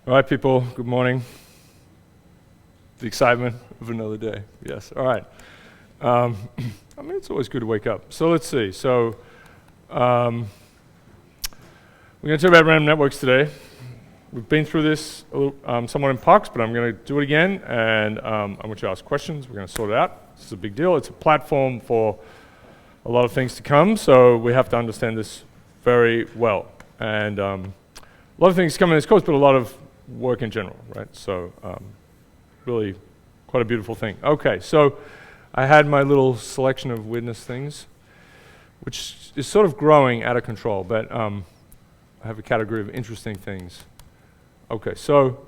All right, people, good morning. The excitement of another day. Yes, all right. I mean, it's always good to wake up. So let's see. So we're going to talk about random networks today. We've been through this somewhat in parks, but I'm going to do it again, and I want you to ask questions. We're going to sort it out. This is a big deal. It's a platform for a lot of things to come, so we have to understand this very well. And a lot of things come in this course, but a lot of work in general, right? So really quite a beautiful thing. Okay, so I had my little selection of weirdness things, which is sort of growing out of control, but I have a category of interesting things. Okay, so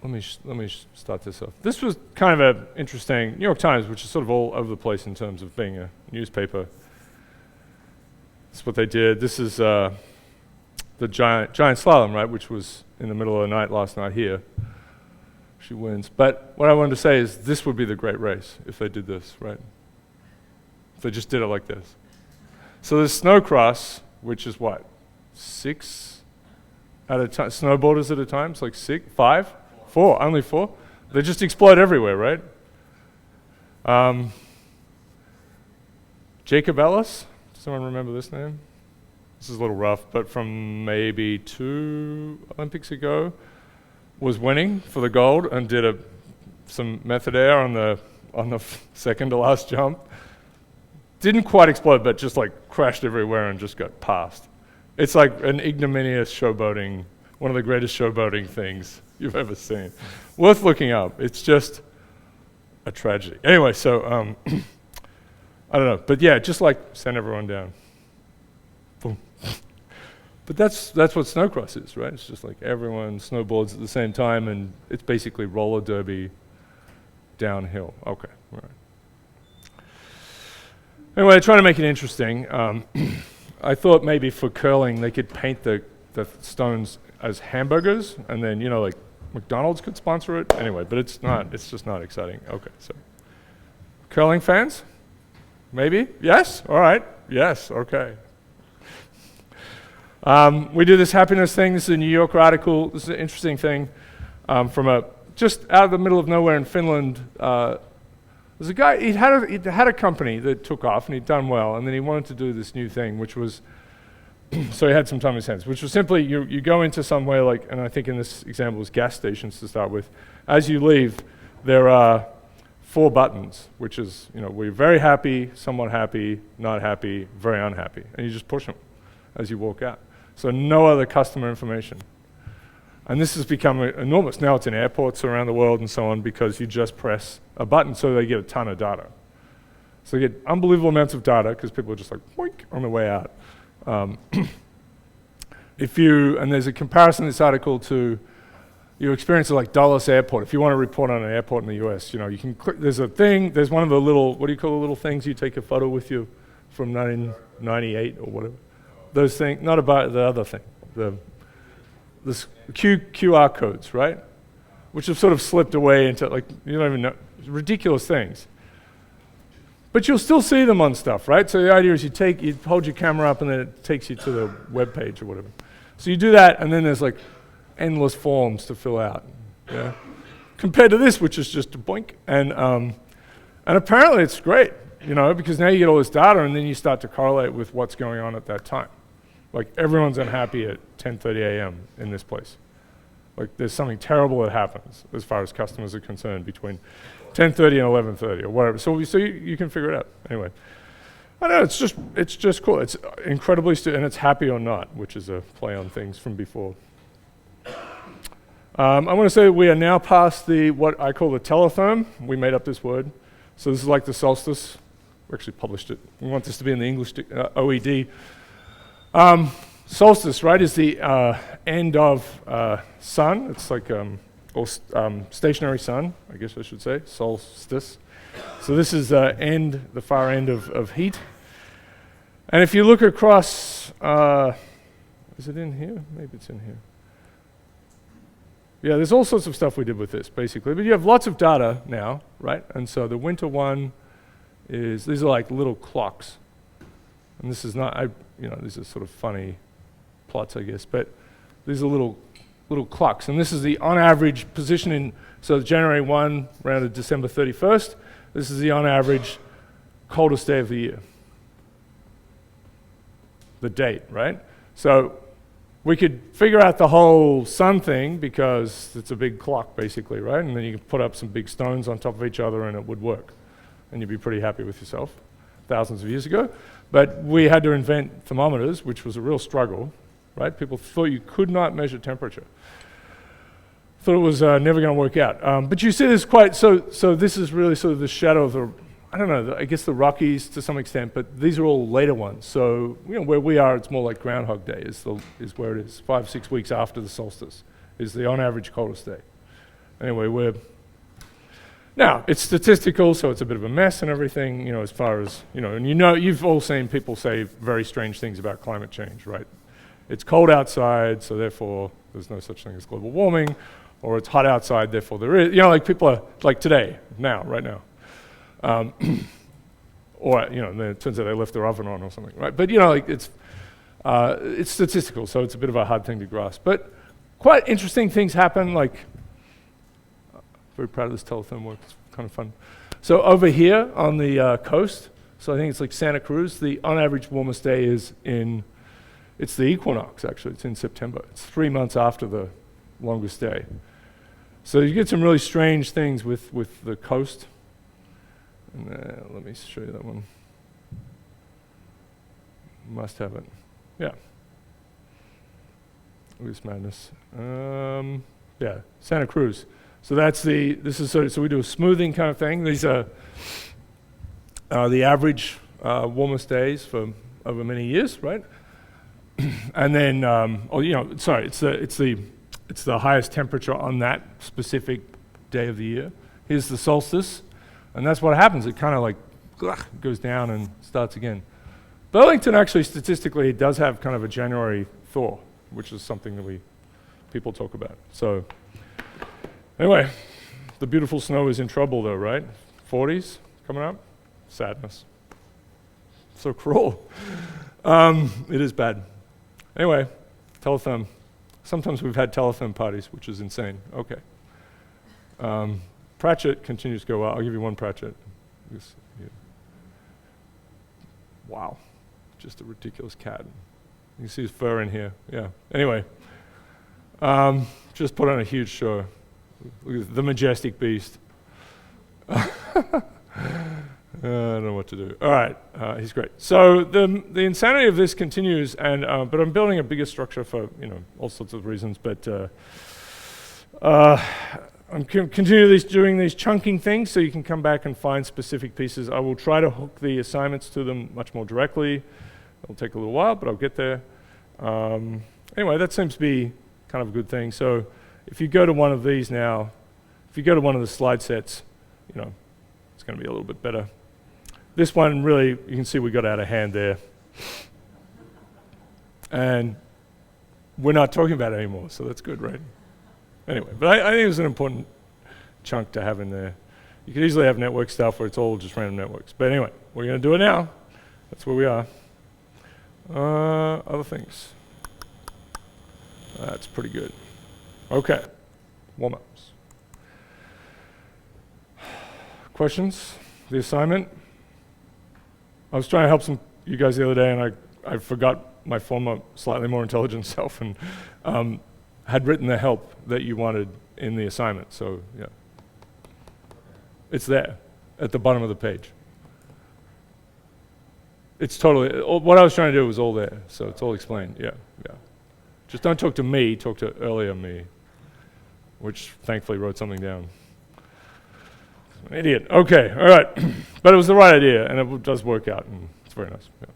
let me start this off. This was kind of an interesting New York Times, which is sort of all over the place in terms of being a newspaper. That's what they did. This is the giant slalom, right, which was in the middle of the night last night here. She wins. But what I wanted to say is this would be the great race if they did this, right? If they just did it like this. So there's snowcross, which is what? 6 at a time? Snowboarders at a time? It's like 6? 5? 4? Only 4? They just explode everywhere, right? Jacob Ellis? Does someone remember this name? This is a little rough, but from maybe 2 Olympics ago, was winning for the gold and did some method air on the second to last jump. Didn't quite explode, but just like crashed everywhere and just got passed. It's like an ignominious showboating, one of the greatest showboating things you've ever seen. Worth looking up. It's just a tragedy. Anyway, so I don't know, but yeah, just like send everyone down. Boom. But that's what snowcross is, right? It's just like everyone snowboards at the same time, and it's basically roller derby downhill. Okay, all right. Anyway, trying to make it interesting. I thought maybe for curling they could paint the stones as hamburgers, and then like McDonald's could sponsor it. Anyway, but it's not. It's just not exciting. Okay, so curling fans, maybe yes. All right, yes. Okay. We do this happiness thing. This is a New Yorker article. This is an interesting thing from just out of the middle of nowhere in Finland. There's a guy, he'd had a company that took off and he'd done well, and then he wanted to do this new thing, which was, so he had some time in his hands, which was simply you go into somewhere like, and I think in this example was gas stations to start with. As you leave, there are 4 buttons, which is, we're very happy, somewhat happy, not happy, very unhappy, and you just push them as you walk out. So no other customer information. And this has become enormous. Now it's in airports around the world and so on because you just press a button, so they get a ton of data. So they get unbelievable amounts of data because people are just like, boink, on the way out. And there's a comparison in this article to your experience at like Dulles Airport. If you want to report on an airport in the US, you can click, there's one of the little, what do you call the little things you take a photo with you from 1998 or whatever? Those things, not about the other thing, this QR codes, right? Which have sort of slipped away into like, you don't even know, ridiculous things. But you'll still see them on stuff, right? So the idea is you hold your camera up and then it takes you to the web page or whatever. So you do that and then there's like endless forms to fill out, yeah? Compared to this, which is just a boink. And apparently it's great, because now you get all this data and then you start to correlate with what's going on at that time. Like everyone's unhappy at 10:30 a.m. in this place. Like there's something terrible that happens as far as customers are concerned between 10:30 and 11:30 or whatever. So you can figure it out. Anyway, I know it's just cool. It's incredibly and it's happy or not, which is a play on things from before. I want to say that we are now past what I call the Teletherm. We made up this word. So this is like the solstice. We actually published it. We want this to be in the English OED. Solstice, right, is the end of sun. It's like stationary sun, I guess I should say, solstice. So this is the far end of heat. And if you look across, is it in here? Maybe it's in here. Yeah, there's all sorts of stuff we did with this, basically. But you have lots of data now, right? And so the winter one these are like little clocks. And this is not, these are sort of funny plots, I guess, but these are little little clocks, and this is the on average position in, so January 1 around to December 31st. This is the on average coldest day of the year. The date, right? So we could figure out the whole sun thing because it's a big clock basically, right? And then you can put up some big stones on top of each other and it would work. And you'd be pretty happy with yourself thousands of years ago. But we had to invent thermometers, which was a real struggle, right? People thought you could not measure temperature. Thought it was never going to work out. But you see this quite, so this is really sort of the shadow of the, I don't know, I guess the Rockies to some extent, but these are all later ones. So, you know, where we are, it's more like Groundhog Day is where it is. 5, 6 weeks after the solstice is the on average coldest day. Anyway, now, it's statistical, so it's a bit of a mess and everything, you know, as far as, you know, and you've all seen people say very strange things about climate change, right? It's cold outside, so therefore there's no such thing as global warming, or it's hot outside, therefore there is, you know, like people are, like today, now, right now. Or, you know, then it turns out they left their oven on or something, right? But, you know, like it's statistical, so it's a bit of a hard thing to grasp. But quite interesting things happen, like, very proud of this Teletherm work, it's kind of fun. So over here on the coast, so I think it's like Santa Cruz, the on average warmest day is it's the equinox actually, it's in September. It's 3 months after the longest day. So you get some really strange things with the coast. And let me show you that one. Must have it. Yeah. Look at this madness. Yeah, Santa Cruz. So that's so we do a smoothing kind of thing. These are the average warmest days for over many years, right? And then, it's the highest temperature on that specific day of the year. Here's the solstice, and that's what happens. It kind of like goes down and starts again. Burlington actually statistically does have kind of a January thaw, which is something that people talk about. So. Anyway, the beautiful snow is in trouble though, right? 40s coming up? Sadness. So cruel. It is bad. Anyway, Teletherm. Sometimes we've had Teletherm parties, which is insane. Okay. Pratchett continues to go well. I'll give you one Pratchett. Yeah. Wow. Just a ridiculous cat. You can see his fur in here. Yeah. Anyway. Just put on a huge show. The majestic beast. I don't know what to do. All right, he's great. So the insanity of this continues, and but I'm building a bigger structure for all sorts of reasons. But I'm continually doing these chunking things, so you can come back and find specific pieces. I will try to hook the assignments to them much more directly. It'll take a little while, but I'll get there. Anyway, that seems to be kind of a good thing. So. If you go to one of these now, if you go to one of the slide sets, it's going to be a little bit better. This one really, you can see we got out of hand there. And we're not talking about it anymore, so that's good, right? Anyway, but I think it was an important chunk to have in there. You could easily have network stuff where it's all just random networks. But anyway, we're going to do it now. That's where we are. Other things. That's pretty good. Okay, warm-ups. Questions? The assignment? I was trying to help you guys the other day, and I forgot my former, slightly more intelligent self, and had written the help that you wanted in the assignment. So yeah, it's there at the bottom of the page. It's totally what I was trying to do was all there, so it's all explained. Yeah. Just don't talk to me. Talk to earlier me, which thankfully wrote something down. An idiot. Okay, all right. But it was the right idea, and it does work out, and it's very nice. Yeah.